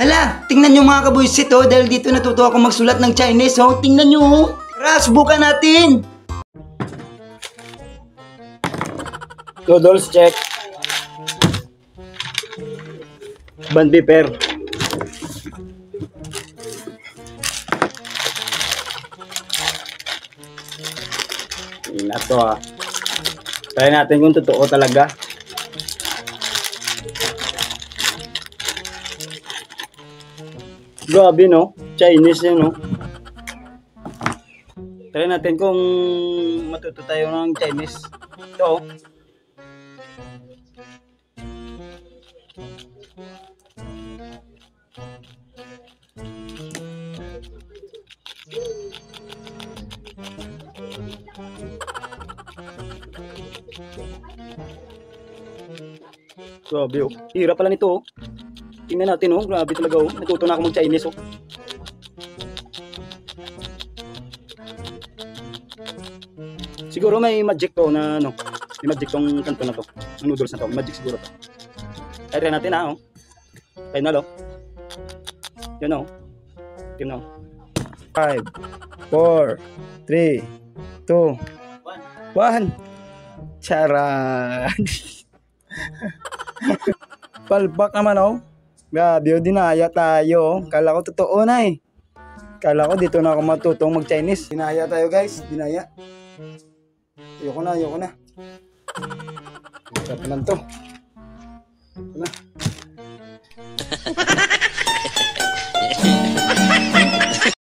Hala, tingnan nyo mga kabuisit oh, dahil dito natuto ako magsulat ng Chinese oh. Tingnan nyo oh. Tara, subukan natin. Noodles check. Bun pepper. Yun na to ah. Try natin kung totoo talaga. Grabe no? Chinese yun no? Try natin kung matuto tayo ng Chinese. Ito. Grabe oh. Hirap pala nito oh. Tingnan natin oh. Grabe talaga oh. Natuto na ako mag-Chinese oh. Siguro may magic to na ano. May magic tong kanto na to. Ang noodles na to. May magic siguro to. Try natin ha oh. Final oh. Yun oh. Yun oh. 5, 4, 3, 2, 1. Charan. Palpak naman oh. Grabe oh, dinaya tayo oh. Kala ko totoo na eh. Kala ko dito na ako matutong mag-Chinese. Dinaya tayo guys, dinaya. Ayoko na, ayoko na. Sarap naman to. Ito na.